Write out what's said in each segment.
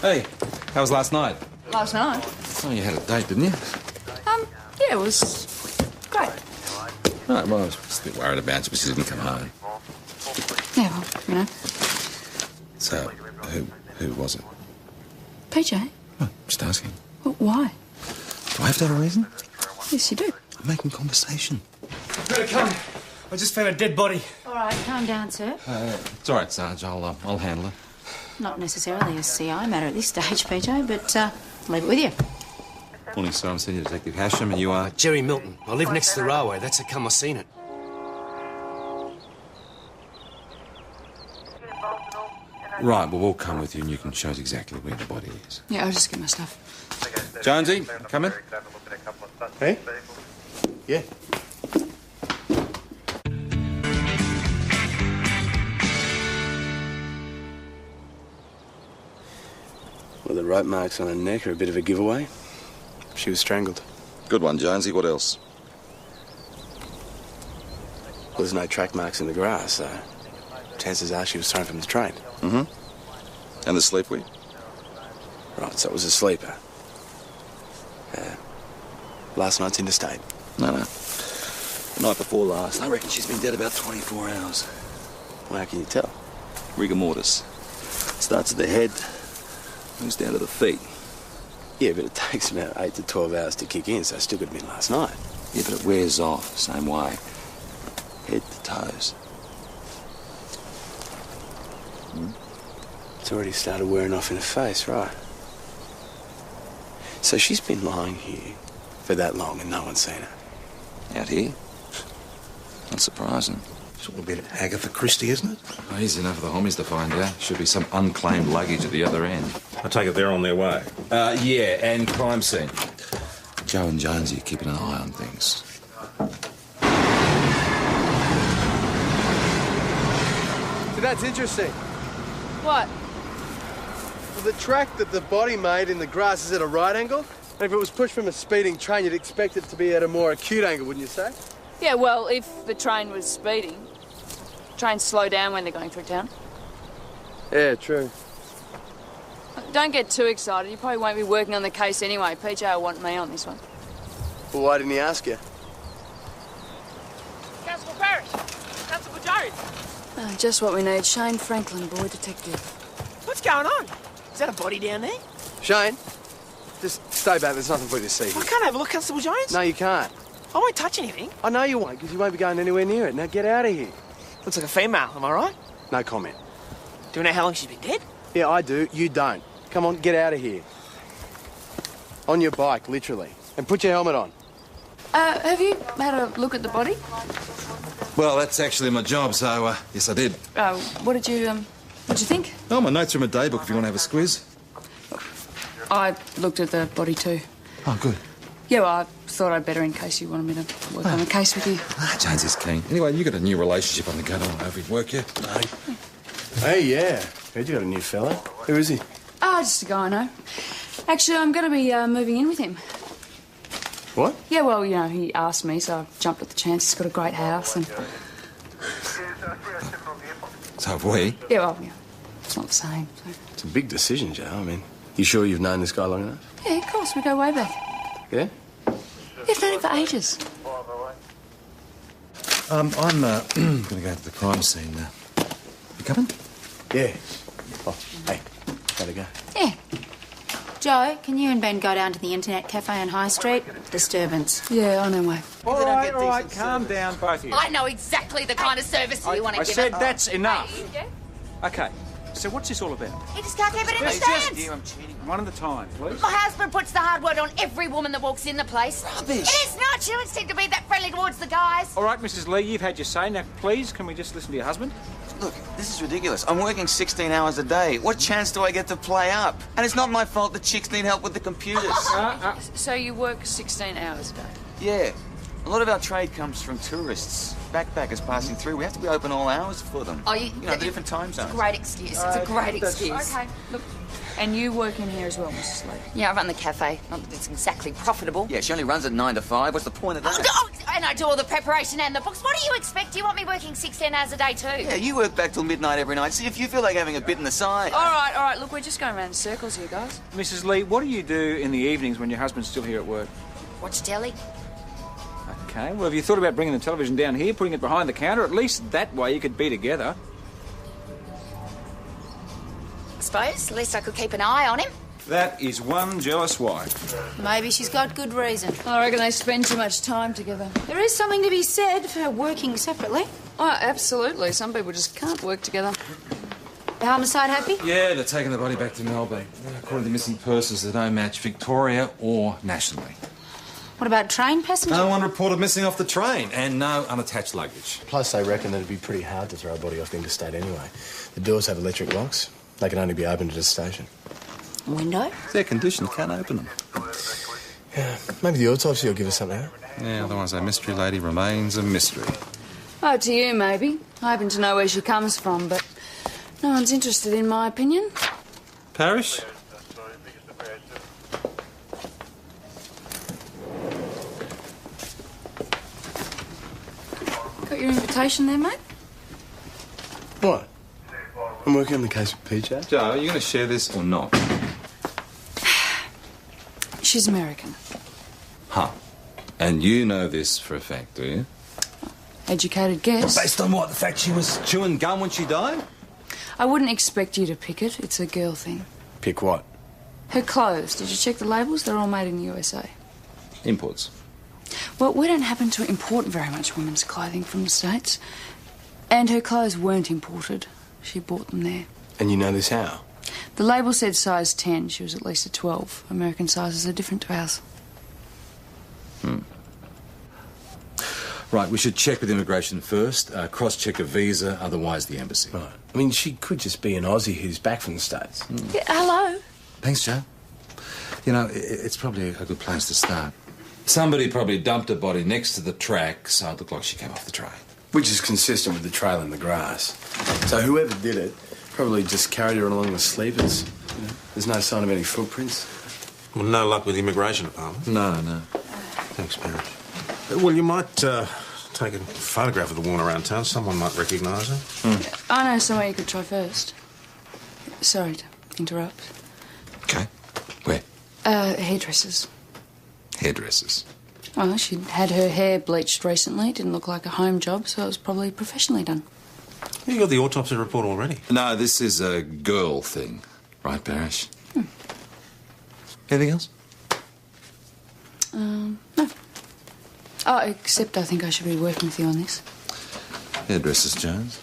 Hey, how was last night? Last night? Oh, you had a date, didn't you? Yeah, it was great. Right, well, I was just a bit worried about you, but she didn't come home. Yeah, well, you know. So, who was it? PJ? Oh, just asking. Well, why? Do I have to have a reason? Yes, you do. I'm making conversation. Better come. I just found a dead body. All right, calm down, sir. It's all right, Sarge. I'll handle it. Not necessarily a CI matter at this stage, PJ, but leave it with you. Morning, sir. I'm Senior Detective Hasham, and you are? Jerry Milton. I live next to the railway. That's how come I seen it. Right, well, we'll come with you and you can show us exactly where the body is. Yeah, I'll just get my stuff. Jonesy, come in. Hey? Yeah. Well, the rope marks on her neck are a bit of a giveaway. She was strangled. Good one, Jonesy. What else? Well, there's no track marks in the grass, so chances are she was thrown from the train. Mm-hmm. And the sleep weed? Right, so it was a sleeper. Last night's interstate. No. The night before last. I reckon she's been dead about 24 hours. Well, how can you tell? Rigor mortis. Starts at the head, moves down to the feet. Yeah, but it takes about 8 to 12 hours to kick in, so it still could have been last night. Yeah, but it wears off the same way. Head to toes. It's already started wearing off in her face, right? So she's been lying here for that long and no one's seen her. Out here? Not surprising. It's all a bit Agatha Christie, isn't it? Oh, easy enough for the homies to find out. Should be some unclaimed luggage at the other end. I take it they're on their way. Yeah, and crime scene. Joe and Jonesy are keeping an eye on things. So that's interesting. What? Well, the track that the body made in the grass is at a right angle. And if it was pushed from a speeding train, you'd expect it to be at a more acute angle, wouldn't you say? Yeah, well, if the train was speeding, trains slow down when they're going through town. Yeah, true. Don't get too excited. You probably won't be working on the case anyway. PJ will want me on this one. Well, why didn't he ask you? Constable Parrish! Constable Jones! Just what we need. Shane Franklin, boy detective. What's going on? Is that a body down there? Shane, just stay back. There's nothing for you to see I here. can't have a look, Constable Jones. No, you can't. I won't touch anything. I know you won't, because you won't be going anywhere near it. Now get out of here. Looks like a female, am I right? No comment. Do you know how long she's been dead? Yeah, I do. You don't. Come on, get out of here. On your bike, literally. And put your helmet on. Have you had a look at the body? Well, that's actually my job, so, yes, I did. What'd you think? Oh, my notes are in my daybook if you want to have a squiz. I looked at the body too. Oh, good. Yeah, well, I thought I'd better in case you wanted me to work on the case with you. Jones is keen. Anyway, you got a new relationship on the go. Don't over work yet. No. Hey, yeah. Heard you got a new fella. Who is he? Just a guy I know. Actually, I'm going to be moving in with him. What? Yeah, well, you know, he asked me, so I jumped at the chance. He's got a great house and... So have we. Yeah, well, yeah, it's not the same. So. It's a big decision, Joe. I mean, you sure you've known this guy long enough? Yeah, of course, we go way back. Yeah? We've known him for ages. I'm going to go to the crime scene now. You coming? Yeah. Oh, hey, gotta go. Yeah. Joe, can you and Ben go down to the internet cafe on High Street? Disturbance. Yeah, on our way. All right, calm down, both of you. I know exactly the kind of service you want to I give said it. that's enough. Okay, so what's this all about? He just can't keep it in the It's stands. just one at a time, please. My husband puts the hard word on every woman that walks in the place. Rubbish. It is not. You don't seem to be that friendly towards the guys. All right, Mrs. Lee, you've had your say. Now, please, can we just listen to your husband? Look, this is ridiculous. I'm working 16 hours a day. What chance do I get to play up? And it's not my fault the chicks need help with the computers. So you work 16 hours a day? Yeah. A lot of our trade comes from tourists. Backpackers passing through. We have to be open all hours for them. Oh, you know, the different time zones. Great excuse. It's a great excuse. Okay, look. And you work in here as well, Mrs. Lee? Yeah, I run the cafe. Not that it's exactly profitable. Yeah, she only runs at 9 to 5. What's the point of that? Oh, I know. I do all the preparation and the books. What do you expect? You want me working 16 hours a day too? Yeah, you work back till midnight every night. See if you feel like having a bit in the side. All right. Look, we're just going around in circles here, guys. Mrs. Lee, what do you do in the evenings when your husband's still here at work? Watch telly. Okay, well, have you thought about bringing the television down here, putting it behind the counter? At least that way you could be together. I suppose. At least I could keep an eye on him. That is one jealous wife. Maybe she's got good reason. I reckon they spend too much time together. There is something to be said for working separately. Oh, absolutely. Some people just can't work together. The homicide happy? Yeah, they're taking the body back to Melbourne. According to missing persons, they don't match Victoria or nationally. What about train passengers? No one reported missing off the train, and no unattached luggage. Plus, they reckon that it'd be pretty hard to throw a body off the interstate anyway. The doors have electric locks. They can only be opened at a station. Window? They're conditioned, can't open them. Yeah, maybe the autopsy will give us something. Yeah, otherwise that mystery lady remains a mystery. Oh, to you, maybe. I happen to know where she comes from, but no one's interested in my opinion. Parish? Got your invitation there, mate? What? I'm working on the case with PJ. Joe, are you going to share this or not? She's American. Huh. And you know this for a fact, do you? Educated guess. Based on what? The fact she was chewing gum when she died? I wouldn't expect you to pick it. It's a girl thing. Pick what? Her clothes. Did you check the labels? They're all made in the USA. Imports. Well, we don't happen to import very much women's clothing from the States. And her clothes weren't imported. She bought them there. And you know this how? The label said size 10. She was at least a 12. American sizes are different to ours. Right, we should check with immigration first, cross-check a visa, otherwise the embassy. Right. I mean, she could just be an Aussie who's back from the States. Yeah, hello. Thanks, Joe. You know, it's probably a good place to start. Somebody probably dumped her body next to the track, so it looked like she came off the train. Which is consistent with the trail in the grass. So whoever did it probably just carried her along with sleepers. You know, there's no sign of any footprints. Well, no luck with the immigration department. No. Thanks, Parish. Well, you might take a photograph of the woman around town. Someone might recognise her. I know somewhere you could try first. Sorry to interrupt. Okay. Where? Hairdressers. Hairdressers. Well, she'd had her hair bleached recently. Didn't look like a home job, so it was probably professionally done. You got the autopsy report already? No, this is a girl thing. Right, Parish? Anything else? No. Oh, except I think I should be working with you on this. Hairdressers, Jones.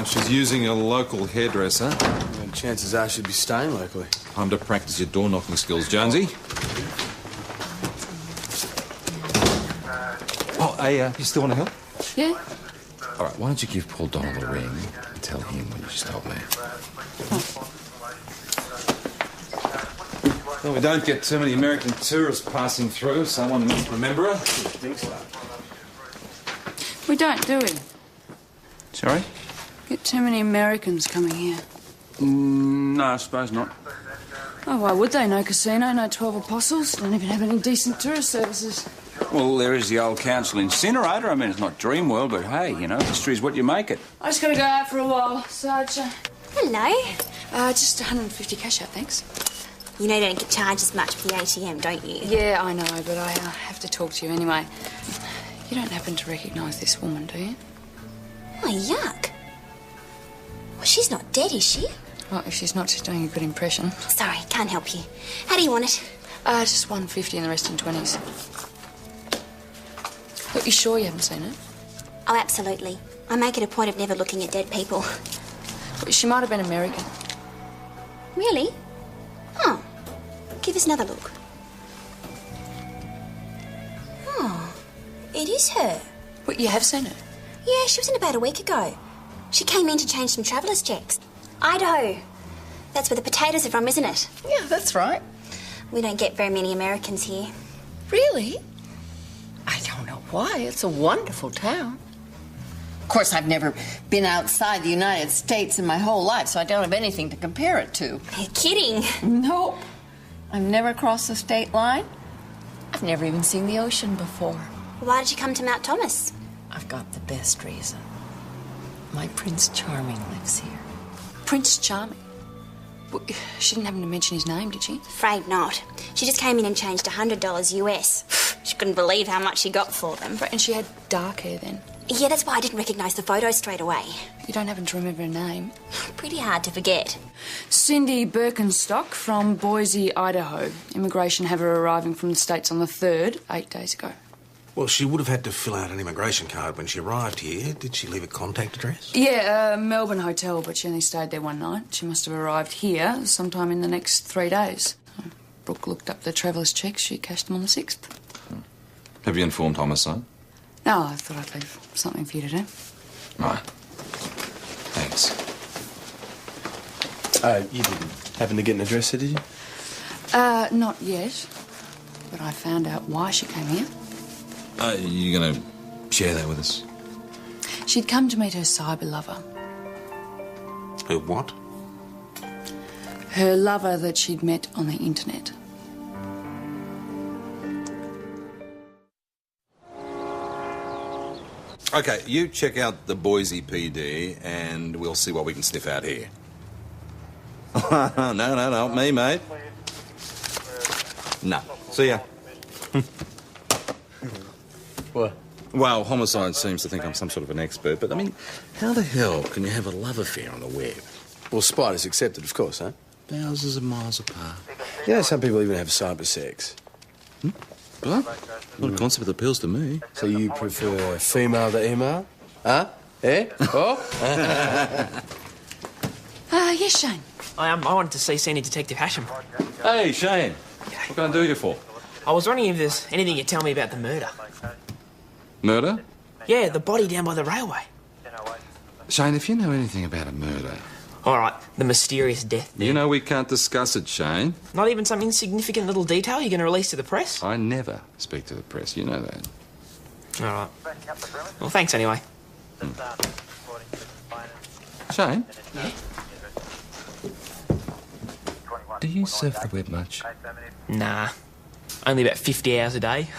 She's using a local hairdresser. And chances are she'd be staying locally. Time to practice your door-knocking skills, Jonesy. Oh, hey, you still want to help? Yeah? All right, why don't you give Paul Donald a ring and tell him what you just told me? Well, we don't get too many American tourists passing through. Someone must remember her. I think so. We don't, do we? Sorry? Get too many Americans coming here. No, I suppose not. Oh, why would they? No casino, no 12 apostles. Don't even have any decent tourist services. Well, there is the old council incinerator. I mean, it's not dream world, but hey, you know, history's what you make it. I just gotta go out for a while, Sarge. Hello. Just 150 cash out, thanks. You know you don't get charged as much for the ATM, don't you? Yeah, I know, but I have to talk to you anyway. You don't happen to recognise this woman, do you? Oh, yuck. Well, she's not dead, is she? Well, if she's not, she's doing a good impression. Sorry, can't help you. How do you want it? Just 150 and the rest in 20s. Look, you sure you haven't seen it? Oh, absolutely. I make it a point of never looking at dead people. Well, she might have been American. Really? Oh. Give us another look. Oh, it is her. Well, you have seen her? Yeah, she was in about a week ago. She came in to change some travellers' checks. Idaho. That's where the potatoes are from, isn't it? Yeah, that's right. We don't get very many Americans here. Really? I don't know why. It's a wonderful town. Of course, I've never been outside the United States in my whole life, so I don't have anything to compare it to. You're kidding. Nope. I've never crossed the state line. I've never even seen the ocean before. Why did you come to Mount Thomas? I've got the best reason. My Prince Charming lives here. Prince Charming? Well, she didn't happen to mention his name, did she? Afraid not. She just came in and changed $100 US. She couldn't believe how much she got for them. Right, and she had dark hair then? Yeah, that's why I didn't recognise the photo straight away. You don't happen to remember her name? Pretty hard to forget. Cindy Birkenstock from Boise, Idaho. Immigration have her arriving from the States on the 3rd, 8 days ago. Well, she would have had to fill out an immigration card when she arrived here. Did she leave a contact address? Yeah, Melbourne hotel, but she only stayed there one night. She must have arrived here sometime in the next 3 days. Brooke looked up the traveller's checks. She cashed them on the 6th. Have you informed homicide? No, I thought I'd leave something for you to do. Right. Thanks. You didn't happen to get an address, did you? Not yet. But I found out why she came here. You going to share that with us? She'd come to meet her cyber lover. Her what? Her lover that she'd met on the internet. OK, you check out the Boise PD and we'll see what we can sniff out here. No, not me, mate. No. See ya. What? Well, homicide seems to think I'm some sort of an expert, but, I mean, how the hell can you have a love affair on the web? Well, spiders accepted, of course, huh? Thousands of miles apart. You know, some people even have cyber sex. What? Not a concept that appeals to me. So you prefer female to email? Huh? Eh? Oh? Yes, Shane. I wanted to see Senior Detective Hasham. Hey, Shane. What can I do you for? I was wondering if there's anything you'd tell me about the murder. Murder? Yeah, the body down by the railway. Shane, if you know anything about a murder... All right, the mysterious death. You know we can't discuss it, Shane. Not even some insignificant little detail you're going to release to the press? I never speak to the press, you know that. All right. Well, thanks anyway. Shane? Yeah? Do you surf the web much? Nah. Only about 50 hours a day.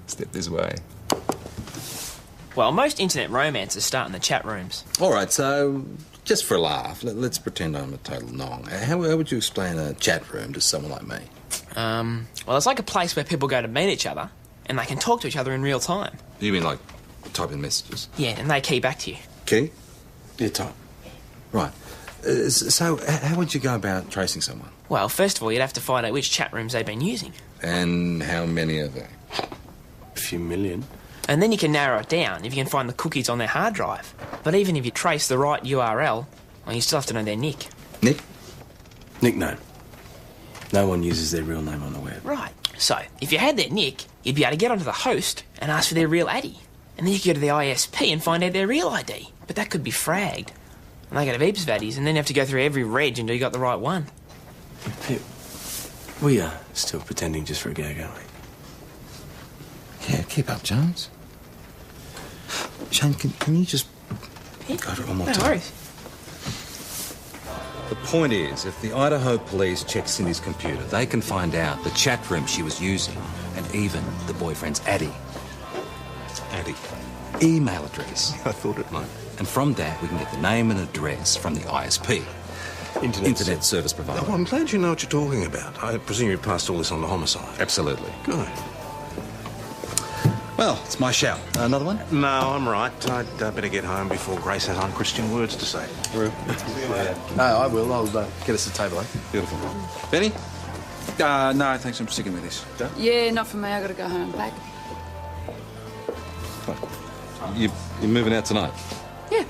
Step this way. Well, most internet romances start in the chat rooms. All right, so just for a laugh, let's pretend I'm a total nong. How would you explain a chat room to someone like me? Well, it's like a place where people go to meet each other and they can talk to each other in real time. You mean like type in messages? Yeah, and they key back to you. Key? Yeah, type. Right. So how would you go about tracing someone? Well, first of all, you'd have to find out which chat rooms they've been using. And how many are there? A few million. And then you can narrow it down if you can find the cookies on their hard drive. But even if you trace the right URL, well, you still have to know their nick. Nick? Nickname. No one uses their real name on the web. Right. So, if you had their nick, you'd be able to get onto the host and ask for their real ID. And then you could go to the ISP and find out their real ID. But that could be fragged. And they could have heaps of IDs, and then you have to go through every reg until you got the right one. Pip, we are still pretending just for a gag, aren't we? Yeah, keep up, Jones. Shane, can you just go over it one more time? No worries. The point is, if the Idaho police check Cindy's computer, they can find out the chat room she was using and even the boyfriend's Addy. Addy. Email address. I thought it might. And from that, we can get the name and address from the ISP. Internet service provider. Oh, I'm glad you know what you're talking about. I presume you passed all this on to homicide. Absolutely. Good. Well, it's my shout. Another one? No, I'm right. I'd better get home before Grace has unchristian words to say. No, I will. I'll get us a table, eh? Beautiful. Benny? No, thanks. I'm sticking with this. Yeah, not for me. I got to go home and pack. You're moving out tonight? Yeah.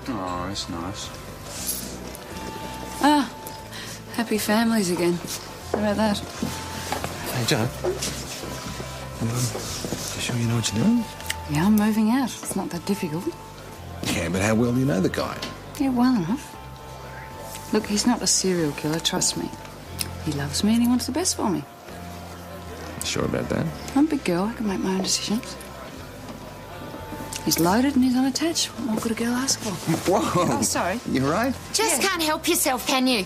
Oh, that's nice. Happy families again. How about that? Hey, Joe. You sure you know what you're doing? Yeah, I'm moving out. It's not that difficult. Yeah, but how well do you know the guy? Yeah, well enough. Look, he's not a serial killer, trust me. He loves me and he wants the best for me. Sure about that? I'm a big girl. I can make my own decisions. He's loaded and he's unattached. What more could a girl ask for? Whoa. Oh, sorry. You all right? Just can't help yourself, can you?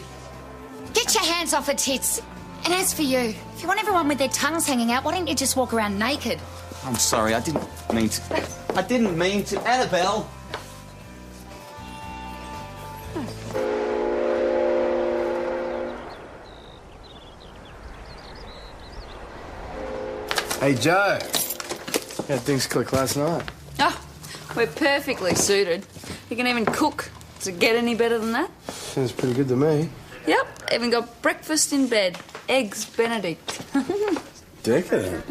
Get your hands off her tits. And as for you, if you want everyone with their tongues hanging out, why don't you just walk around naked? I'm sorry, I didn't mean to. I didn't mean to. Annabelle! Hey, Joe. How'd things click last night? Oh, we're perfectly suited. You can even cook. Does it get any better than that? Sounds pretty good to me. Yep, even got breakfast in bed. Eggs Benedict. Decadent.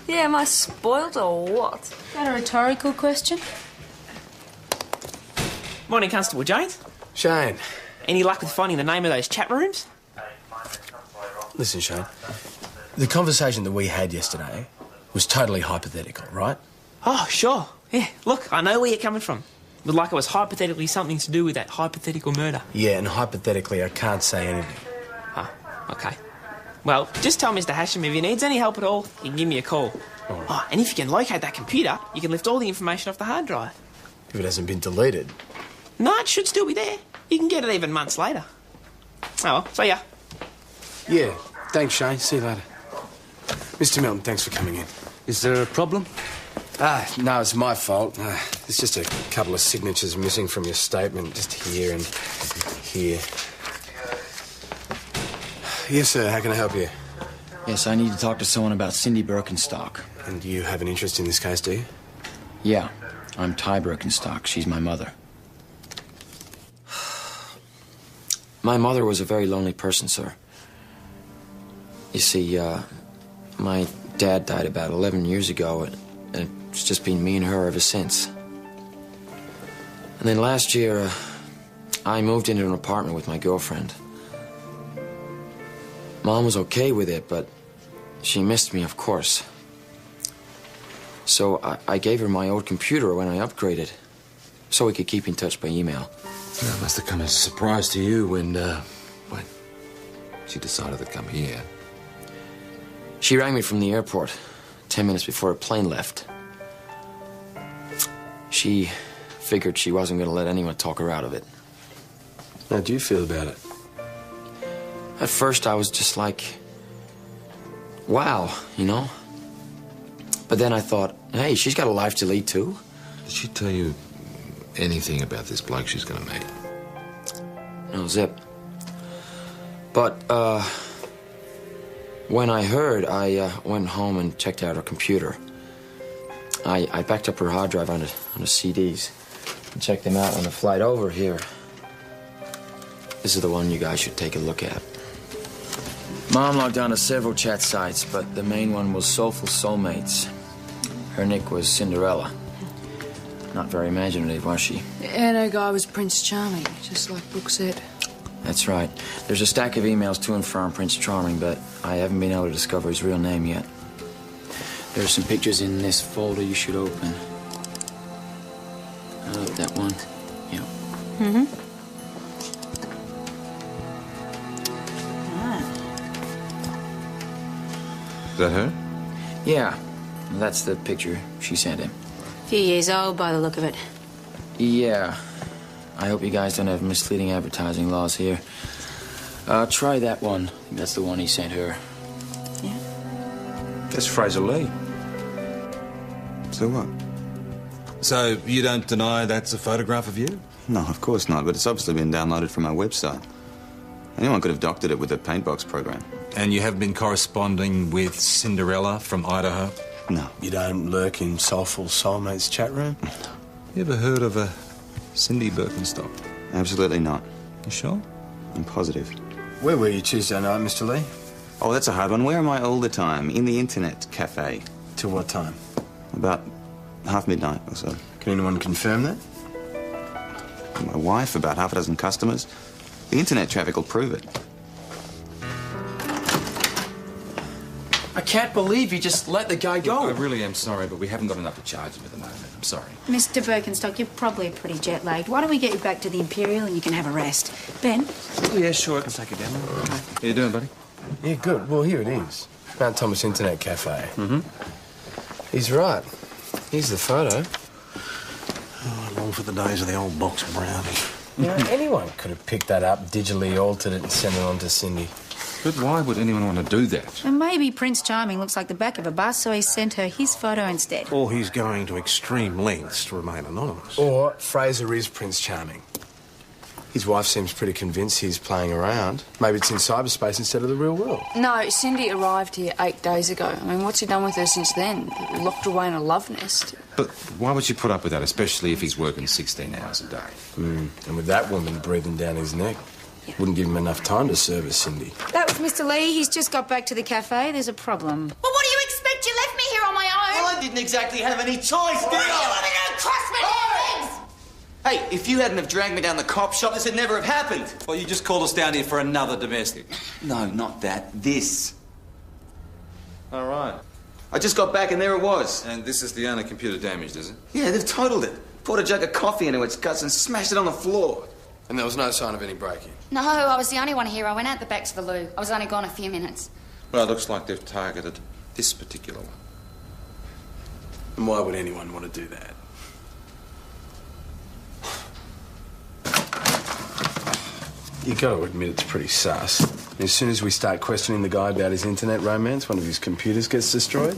Yeah, am I spoilt or what? Is that a rhetorical question? Morning, Constable Jones. Shane. Any luck with finding the name of those chat rooms? Listen, Shane. The conversation that we had yesterday was totally hypothetical, right? Oh, sure. Yeah, look, I know where you're coming from. But like it was hypothetically something to do with that hypothetical murder. Yeah, and hypothetically, I can't say anything. Oh, okay. Well, just tell Mr. Hasham if he needs any help at all, he can give me a call. All right. Oh, and if you can locate that computer, you can lift all the information off the hard drive. If it hasn't been deleted. No, it should still be there. You can get it even months later. Oh, well, see ya. Yeah, thanks, Shane. See you later. Mr. Milton, thanks for coming in. Is there a problem? No, it's my fault. There's just a couple of signatures missing from your statement, just here and here. Yes, sir, how can I help you? Yes, I need to talk to someone about Cindy Birkenstock. And you have an interest in this case, do you? Yeah, I'm Ty Birkenstock. She's my mother. My mother was a very lonely person, sir. You see, my dad died about 11 years ago, and it's just been me and her ever since. And then last year, I moved into an apartment with my girlfriend. Mom was okay with it, but she missed me, of course. So I gave her my old computer when I upgraded, so we could keep in touch by email. That must have come as a surprise to you when she decided to come here. She rang me from the airport 10 minutes before a plane left. She figured she wasn't going to let anyone talk her out of it. How do you feel about it? At first, I was just like, wow, you know? But then I thought, hey, she's got a life to lead, too. Did she tell you anything about this bloke she's going to meet? No, zip. But, when I heard, I went home and checked out her computer. I backed up her hard drive onto CDs and checked them out on the flight over here. This is the one you guys should take a look at. Mom logged on to several chat sites, but the main one was Soulful Soulmates. Her nick was Cinderella. Not very imaginative, was she? And her guy was Prince Charming, just like Brooke said. That's right. There's a stack of emails to and from Prince Charming, but I haven't been able to discover his real name yet. There's some pictures in this folder you should open. That one. Yeah. Mm-hmm. Is that her? Yeah. That's the picture she sent him. A few years old by the look of it. Yeah. I hope you guys don't have misleading advertising laws here. Try that one. That's the one he sent her. Yeah. That's Fraser Lee. So what? So you don't deny that's a photograph of you? No, of course not, but it's obviously been downloaded from our website. Anyone could have doctored it with a paintbox program. And you have been corresponding with Cinderella from Idaho? No. You don't lurk in Soulful Soulmates chat room? You ever heard of a Cindy Birkenstock? Absolutely not. You sure? I'm positive. Where were you Tuesday night, Mr. Lee? Oh, that's a hard one. Where am I all the time? In the internet cafe. Till what time? About half midnight or so. Can anyone confirm that? My wife, about half a dozen customers. The internet traffic will prove it. I can't believe you just let the guy go. I really am sorry, but we haven't got enough to charge him at the moment. I'm sorry. Mr. Birkenstock, you're probably pretty jet-lagged. Why don't we get you back to the Imperial and you can have a rest? Ben? Oh, yeah, sure, I can take it down. How you doing, buddy? Yeah, good. Well, here it is. Mount Thomas Internet Cafe. Mm-hmm. He's right. Here's the photo. Oh, I long for the days of the old box of brownies. You know, anyone could have picked that up, digitally altered it and sent it on to Cindy. But why would anyone want to do that? And maybe Prince Charming looks like the back of a bus, so he sent her his photo instead. Or he's going to extreme lengths to remain anonymous. Or Fraser is Prince Charming. His wife seems pretty convinced he's playing around. Maybe it's in cyberspace instead of the real world. No, Cindy arrived here 8 days ago. I mean, what's he done with her since then? Locked her away in a love nest. But why would you put up with that, especially if he's working 16 hours a day? And with that woman breathing down his neck, wouldn't give him enough time to service Cindy. That was Mr. Lee. He's just got back to the cafe. There's a problem. Well, what do you expect? You left me here on my own. Well, I didn't exactly have any choice, did Why I? do you want me to cross my legs? Hey, if you hadn't have dragged me down the cop shop, this would never have happened. Well, you just called us down here for another domestic. No, not that. This. All right. I just got back and there it was. And this is the only computer damaged, is it? Yeah, they've totaled it. Poured a jug of coffee into its guts and smashed it on the floor. And there was no sign of any break-in? No, I was the only one here. I went out the back to the loo. I was only gone a few minutes. Well, it looks like they've targeted this particular one. And why would anyone want to do that? You got to admit it's pretty sus. As soon as we start questioning the guy about his internet romance, one of his computers gets destroyed.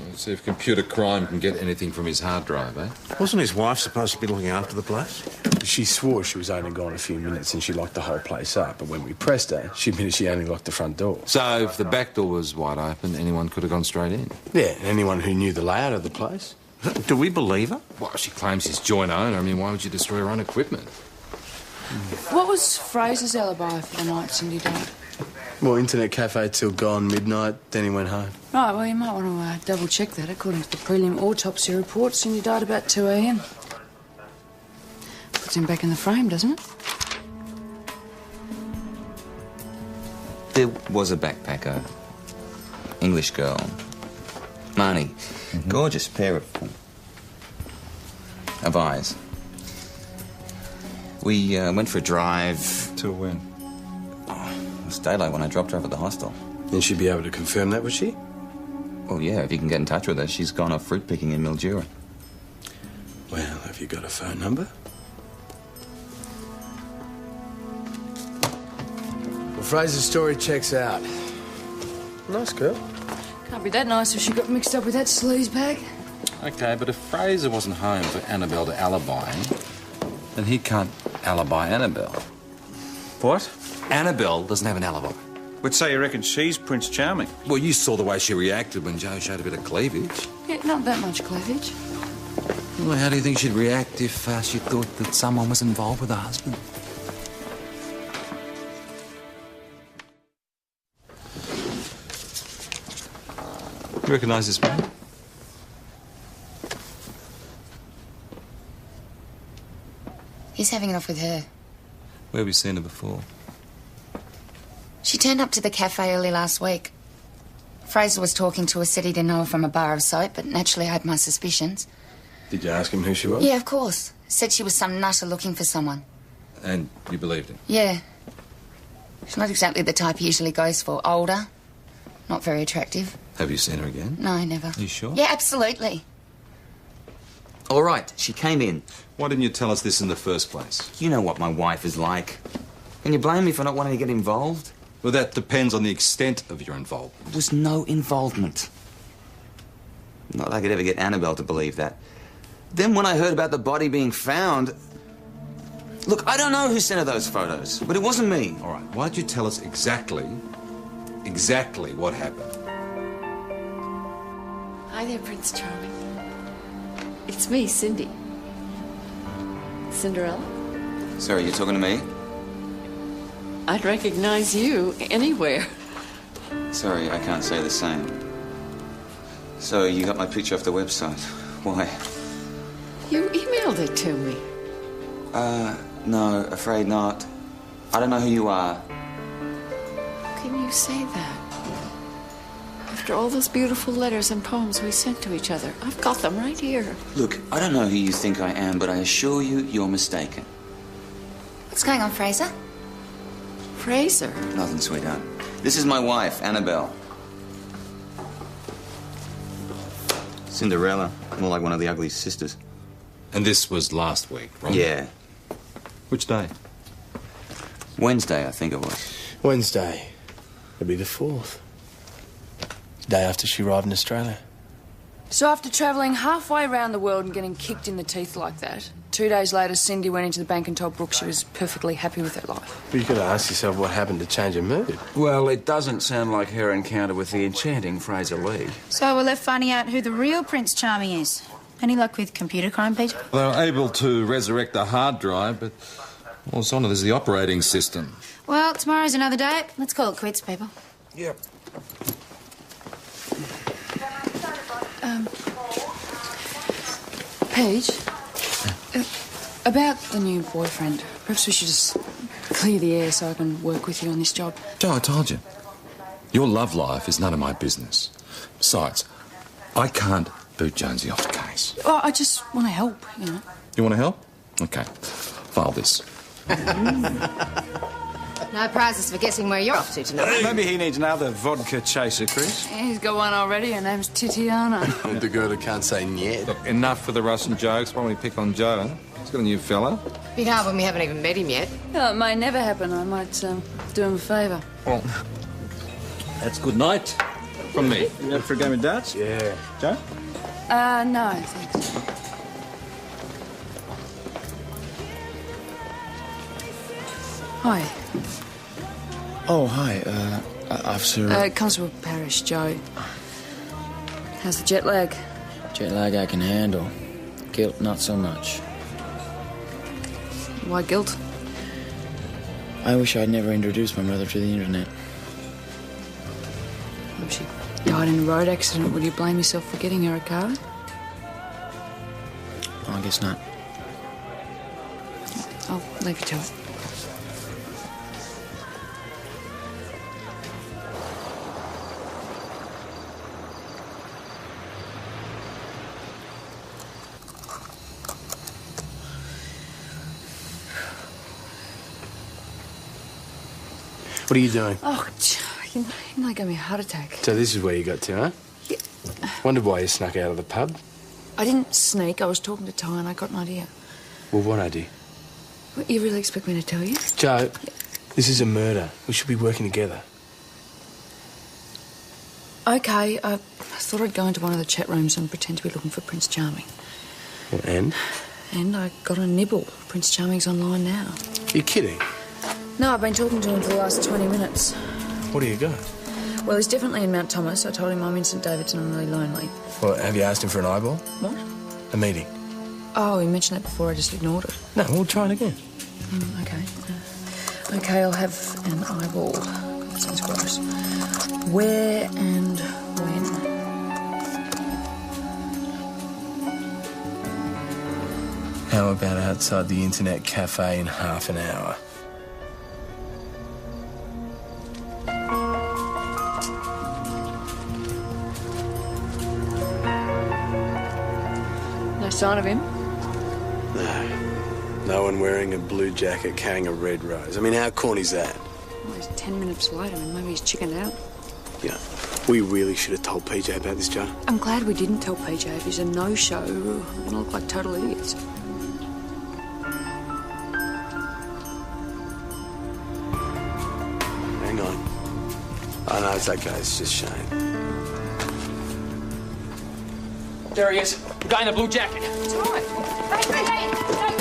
Let's see if computer crime can get anything from his hard drive, eh? Wasn't his wife supposed to be looking after the place? She swore she was only gone a few minutes and she locked the whole place up. But when we pressed her, she admitted she only locked the front door. So if the back door was wide open, anyone could have gone straight in? Yeah, anyone who knew the layout of the place. Do we believe her? Well, she claims she's joint owner. I mean, why would you destroy her own equipment? What was Fraser's alibi for the night Cindy died? Well, internet cafe till gone midnight, then he went home. Right, well, you might want to double-check that. According to the prelim autopsy report, Cindy died about 2 a.m. Puts him back in the frame, doesn't it? There was a backpacker. English girl. Marnie. Gorgeous pair of eyes. We went for a drive. Till when? It was daylight when I dropped her off at the hostel. Then she'd be able to confirm that, would she? Well, yeah, if you can get in touch with her. She's gone off fruit picking in Mildura. Well, have you got a phone number? Well, Fraser's story checks out. Nice girl. Can't be that nice if she got mixed up with that sleaze bag. Okay, but if Fraser wasn't home for Annabelle to alibi him, then he can't alibi Annabelle. What? Annabelle doesn't have an alibi. Would say you reckon she's Prince Charming. Well, you saw the way she reacted when Joe showed a bit of cleavage. Yeah, not that much cleavage. Well, how do you think she'd react if she thought that someone was involved with her husband? You recognise this man? He's having it off with her. Where have we seen her before? She turned up to the cafe early last week. Fraser was talking to her, said he didn't know her from a bar of soap, but naturally I had my suspicions. Did you ask him who she was? Yeah, of course. Said she was some nutter looking for someone. And you believed him? Yeah. She's not exactly the type he usually goes for. Older, not very attractive. Have you seen her again? No, never. Are you sure? Yeah, absolutely. All right, she came in. Why didn't you tell us this in the first place? You know what my wife is like. Can you blame me for not wanting to get involved? Well, that depends on the extent of your involvement. There was no involvement. Not that I could ever get Annabelle to believe that. Then when I heard about the body being found... Look, I don't know who sent her those photos, but it wasn't me. All right, why don't you tell us exactly what happened? Hi there, Prince Charming. It's me, Cindy. Cinderella? Sorry, you talking to me? I'd recognize you anywhere. Sorry, I can't say the same. So you got my picture off the website. Why? You emailed it to me. No, afraid not. I don't know who you are. How can you say that? After all those beautiful letters and poems we sent to each other, I've got them right here. Look, I don't know who you think I am, but I assure you, you're mistaken. What's going on, Fraser? Fraser? Nothing, sweetheart. This is my wife, Annabelle. Cinderella, more like one of the ugly sisters. And this was last week, right? Yeah. Which day? Wednesday, I think it was. Wednesday. It'll be the 4th. Day after she arrived in Australia. So after travelling halfway around the world and getting kicked in the teeth like that, 2 days later Cindy went into the bank and told Brooke she was perfectly happy with her life. But you've got to ask yourself what happened to change her mood. Well, it doesn't sound like her encounter with the enchanting Fraser Lee. So we're left finding out who the real Prince Charming is. Any luck with computer crime, Peter? They were able to resurrect the hard drive, but all it's on is the operating system. Well, tomorrow's another day. Let's call it quits, people. Yep. Paige, about the new boyfriend, perhaps we should just clear the air so I can work with you on this job. Joe, I told you. Your love life is none of my business. Besides, I can't boot Jonesy off the case. Oh, I just want to help, you know. You want to help? Okay. File this. No prizes for guessing where you're off to tonight. Maybe he needs another vodka chaser, Chris. Yeah, he's got one already. Her name's Titiana. The girl who can't say niet. Look, enough with the Russian jokes. Why don't we pick on Joe? He's got a new fella. Be hard when we haven't even met him yet. Oh, it may never happen. I might do him a favour. Well, that's good night from me. You out for a game of darts? Yeah. Joe? No, thanks. Hi. Oh, hi, Officer... Constable Parrish, Joe. How's the jet lag? Jet lag I can handle. Guilt, not so much. Why guilt? I wish I'd never introduced my mother to the internet. If she died in a road accident, would you blame yourself for getting her a car? Oh, I guess not. I'll leave you to it. What are you doing? Oh, you nearly gave me a heart attack. So this is where you got to, huh? Yeah. Wondered why you snuck out of the pub. I didn't sneak. I was talking to Ty and I got an idea. Well, what idea? What, you really expect me to tell you? Joe, this is a murder. We should be working together. Okay, I thought I'd go into one of the chat rooms and pretend to be looking for Prince Charming. Well, and? And I got a nibble. Prince Charming's online now. You're kidding. No, I've been talking to him for the last 20 minutes. What do you got? Well, he's definitely in Mount Thomas. I told him I'm in St David's and I'm really lonely. Well, have you asked him for an eyeball? What? A meeting? Oh, he mentioned that before. I just ignored it. No, we'll try it again. Okay. Okay, I'll have an eyeball. That sounds gross. Where and when? How about outside the internet cafe in half an hour? No sign of him? No. No one wearing a blue jacket carrying a red rose. I mean, how corny's that? Well, he's 10 minutes late. I mean, maybe he's chickened out. Yeah. We really should have told PJ about this, Joe. I'm glad we didn't tell PJ. If he's a no-show, we're going to look like total idiots. Hang on. Oh, no, it's okay. It's just Shane. There he is. The guy in the blue jacket. It's all right.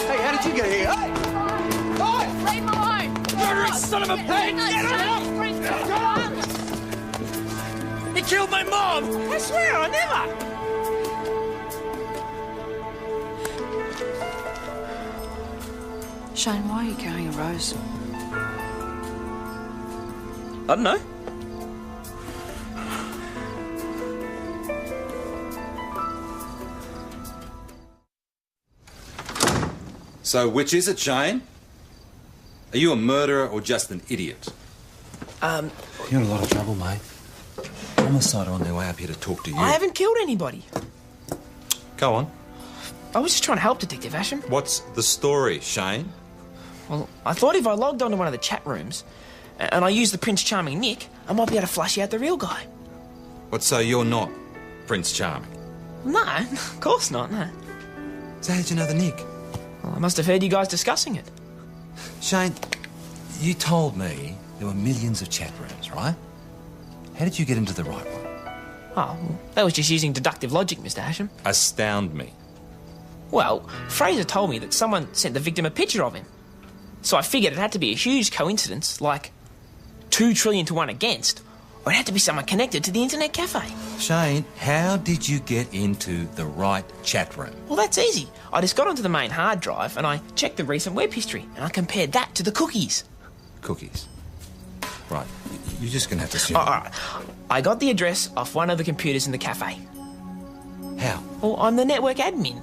Hey, how did you get here? Hey! Hey! Leave him alone! Murdering son of a bitch! Get him! He killed my mom! I swear, I never! Shane, why are you carrying a rose? I don't know. So, which is it, Shane? Are you a murderer or just an idiot? You're in a lot of trouble, mate. Homicide are on their way up here to talk to you. I haven't killed anybody. Go on. I was just trying to help Detective Asham. What's the story, Shane? Well, I thought if I logged onto one of the chat rooms and I used the Prince Charming nick, I might be able to flush out the real guy. What, so you're not Prince Charming? No, of course not, no. So how'd you know the nick? Well, I must have heard you guys discussing it. Shane, you told me there were millions of chat rooms, right? How did you get into the right one? Oh, well, that was just using deductive logic, Mr. Hasham. Astound me. Well, Fraser told me that someone sent the victim a picture of him. So I figured it had to be a huge coincidence, like 2 trillion to 1 against, or it had to be someone connected to the internet cafe. Shane, how did you get into the right chat room? Well, that's easy. I just got onto the main hard drive and I checked the recent web history and I compared that to the cookies. Cookies. Right, you're just going to have to assume. All right. I got the address off one of the computers in the cafe. How? Well, I'm the network admin.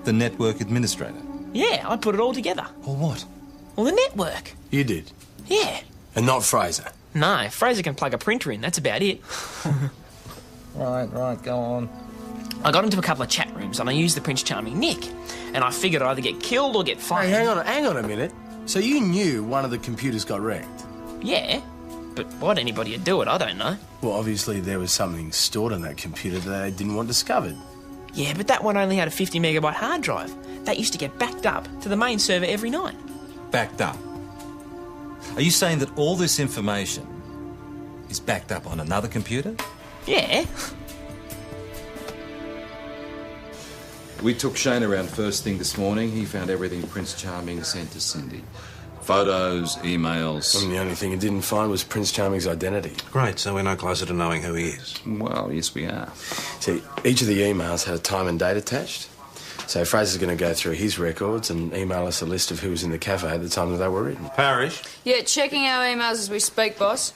The network administrator? Yeah, I put it all together. Or what? Well, the network. You did? Yeah. And not Fraser? No, Fraser can plug a printer in, that's about it. Right, go on. I got into a couple of chat rooms and I used the Prince Charming nick. And I figured I'd either get killed or get fired. Hey, hang on a minute. So you knew one of the computers got wrecked? Yeah, but why'd anybody do it, I don't know. Well, obviously there was something stored on that computer that they didn't want discovered. Yeah, but that one only had a 50 megabyte hard drive. That used to get backed up to the main server every night. Backed up? Are you saying that all this information is backed up on another computer? Yeah. We took Shane around first thing this morning. He found everything Prince Charming sent to Cindy. Photos, emails. And the only thing he didn't find was Prince Charming's identity. Great, so we're no closer to knowing who he is. Well, yes, we are. See, each of the emails had a time and date attached. So Fraser's going to go through his records and email us a list of who was in the cafe at the time that they were written. Parrish? Yeah, checking our emails as we speak, boss.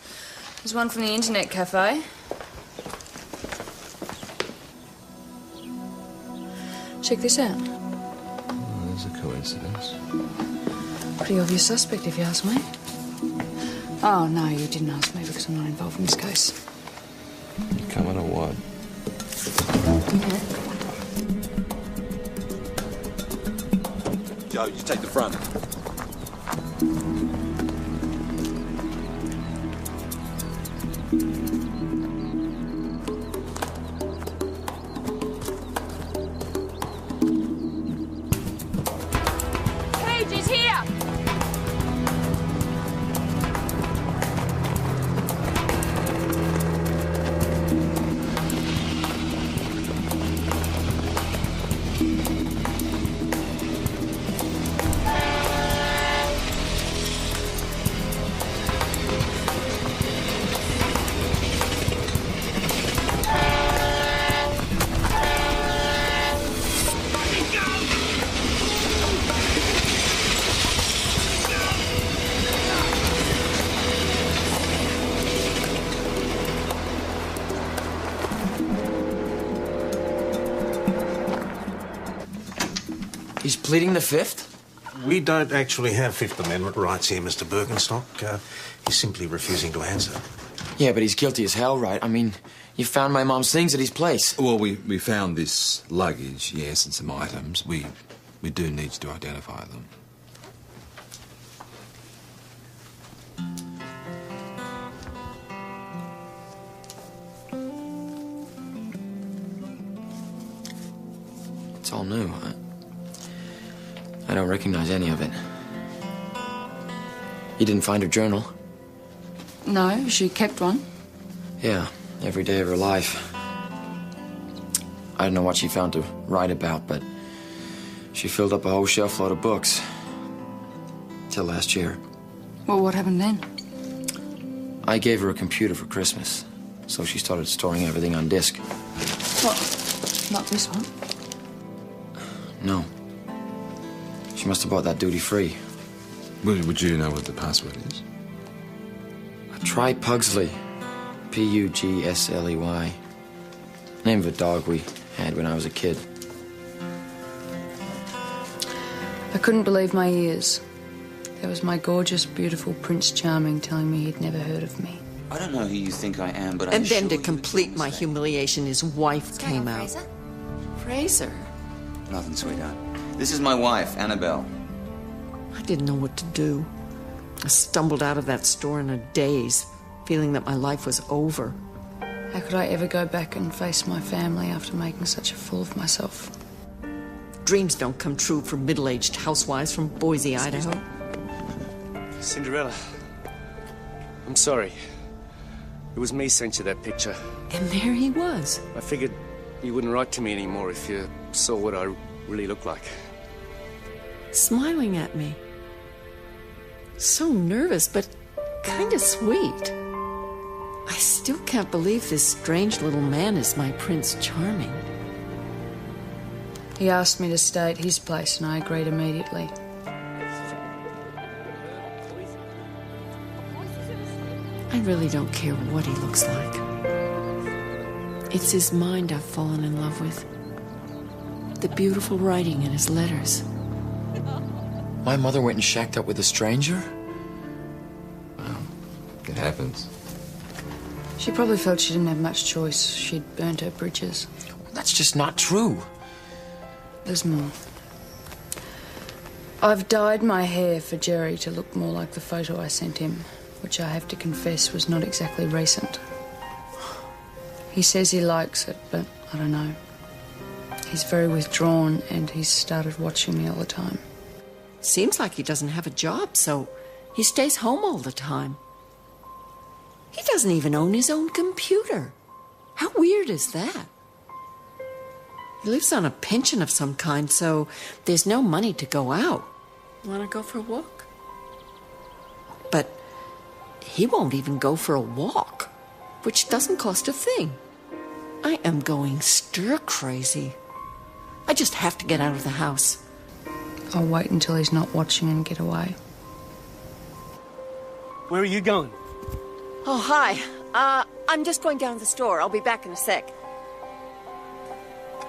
There's one from the internet cafe. Check this out. Oh, there's a coincidence. Pretty obvious suspect, if you ask me. Oh, no, you didn't ask me because I'm not involved in this case. You coming or what? Joe, you take the front. Page is here! He's pleading the Fifth? We don't actually have Fifth Amendment rights here, Mr. Birkenstock. He's simply refusing to answer. Yeah, but he's guilty as hell, right? I mean, you found my mom's things at his place. Well, we found this luggage, yes, and some items. We do need to identify them. It's all new. I don't recognize any of it. You didn't find her journal? No, she kept one. Yeah, every day of her life. I don't know what she found to write about, but she filled up a whole shelf load of books. Till last year. Well, what happened then? I gave her a computer for Christmas, so she started storing everything on disk. What? Not this one? No. She must have bought that duty-free. Would you know what the password is? Try Pugsley. P-U-G-S-L-E-Y. Name of a dog we had when I was a kid. I couldn't believe my ears. There was my gorgeous, beautiful Prince Charming telling me he'd never heard of me. I don't know who you think I am, but And then to complete my humiliation, his wife came out. Fraser? Nothing, sweetheart. This is my wife, Annabelle. I didn't know what to do. I stumbled out of that store in a daze, feeling that my life was over. How could I ever go back and face my family after making such a fool of myself? Dreams don't come true for middle-aged housewives from Boise, Idaho. Cinderella, I'm sorry. It was me sent you that picture. And there he was. I figured you wouldn't write to me anymore if you saw what I really look like. Smiling at me. So nervous, but kind of sweet. I still can't believe this strange little man is my Prince Charming. He asked me to stay at his place and I agreed immediately. I really don't care what he looks like. It's his mind I've fallen in love with. The beautiful writing in his letters. My mother went and shacked up with a stranger? Well, it happens. She probably felt she didn't have much choice. She'd burnt her bridges. That's just not true. There's more. I've dyed my hair for Jerry to look more like the photo I sent him, which I have to confess was not exactly recent. He says he likes it, but I don't know. He's very withdrawn and he's started watching me all the time. Seems like he doesn't have a job, so he stays home all the time. He doesn't even own his own computer. How weird is that? He lives on a pension of some kind, so there's no money to go out. Want to go for a walk? But he won't even go for a walk, which doesn't cost a thing. I am going stir-crazy. I just have to get out of the house. I'll wait until he's not watching and get away. Where are you going? Oh, hi. I'm just going down to the store. I'll be back in a sec.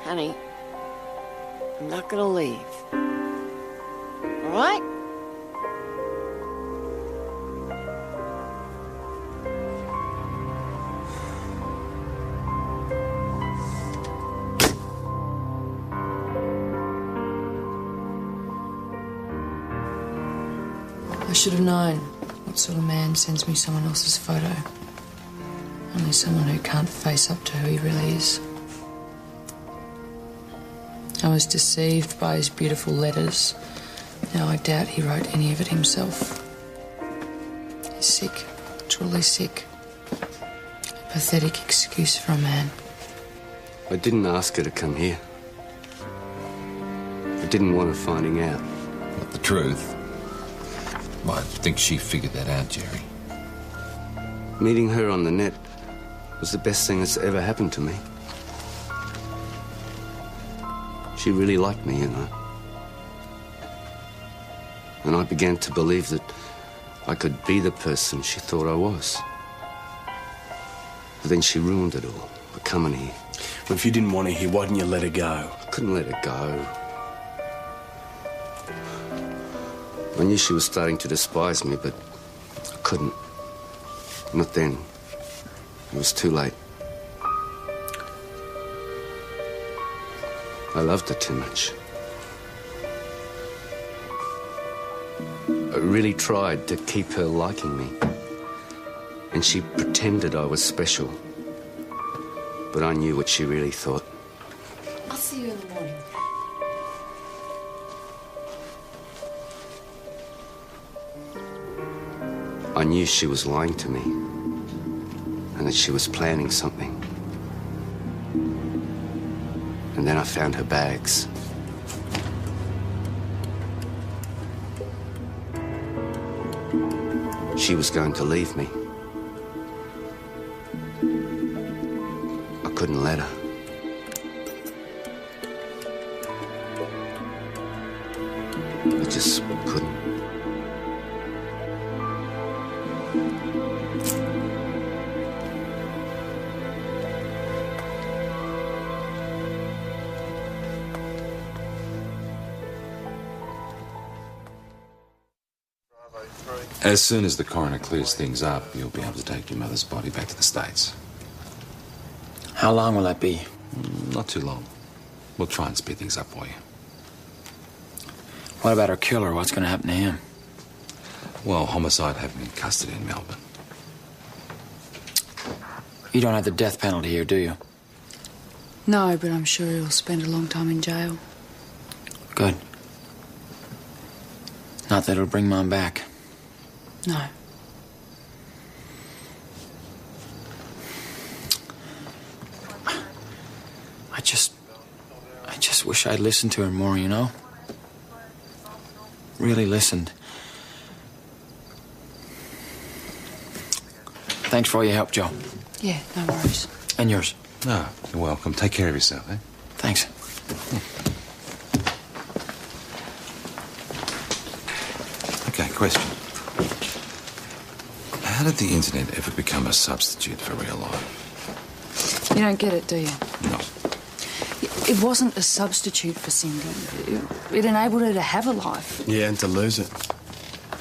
Honey, I'm not gonna leave. All right? I should have known what sort of man sends me someone else's photo. Only someone who can't face up to who he really is. I was deceived by his beautiful letters. Now I doubt he wrote any of it himself. He's sick, truly sick. A pathetic excuse for a man. I didn't ask her to come here. I didn't want her finding out. What, the truth? Well, I think she figured that out, Jerry. Meeting her on the net was the best thing that's ever happened to me. She really liked me, you know. And I began to believe that I could be the person she thought I was. But then she ruined it all by coming here. Well, if you didn't want her here, why didn't you let her go? I couldn't let her go. I knew she was starting to despise me, but I couldn't. Not then. It was too late. I loved her too much. I really tried to keep her liking me. And she pretended I was special. But I knew what she really thought. I'll see you in the morning. I knew she was lying to me. And that she was planning something. And then I found her bags. She was going to leave me. I couldn't let her. I just couldn't. As soon as the coroner clears things up, you'll be able to take your mother's body back to the States. How long will that be? Not too long. We'll try and speed things up for you. What about our killer? What's going to happen to him? Well, homicide have him in custody in Melbourne. You don't have the death penalty here, do you? No, but I'm sure he'll spend a long time in jail. Good. Not that it'll bring Mom back. No. I just wish I'd listened to her more, you know? Really listened. Thanks for all your help, Joe. Yeah, no worries. And yours. No, you're welcome. Take care of yourself, eh? Thanks. Okay, question. How did the internet ever become a substitute for real life? You don't get it, do you? No. It wasn't a substitute for Cindy. It enabled her to have a life. Yeah, and to lose it.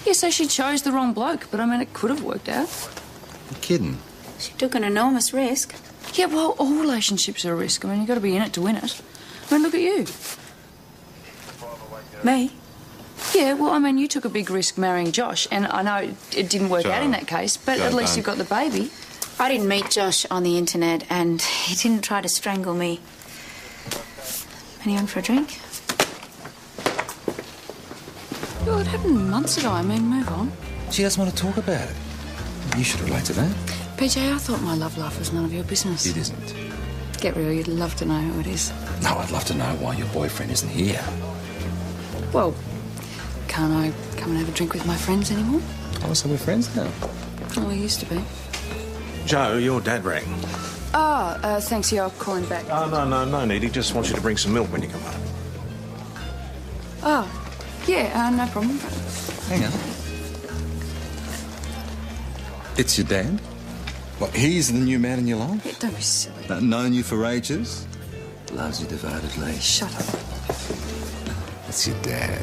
Yeah, so she chose the wrong bloke, but I mean, it could have worked out. You're kidding. She took an enormous risk. Yeah, well, all relationships are a risk. I mean, you've got to be in it to win it. I mean, look at you. Me? Yeah, well, I mean, you took a big risk marrying Josh, and I know it didn't work out in that case, but at least you've got the baby. I didn't meet Josh on the internet, and he didn't try to strangle me. Anyone for a drink? Well, it happened months ago. I mean, move on. She doesn't want to talk about it. You should relate to that. PJ, I thought my love life was none of your business. It isn't. Get real, you'd love to know who it is. No, I'd love to know why your boyfriend isn't here. Well, can't I come and have a drink with my friends anymore? Oh, so we're friends now? Oh, we used to be. Joe, your dad rang. Thanks, yeah, I'll call him back. Oh, no need. He just wants you to bring some milk when you come home. Oh, yeah, no problem. Hang on. It's your dad? What, he's the new man in your life? Yeah, don't be silly. Known you for ages? Loves you devotedly. Shut up. That's your dad.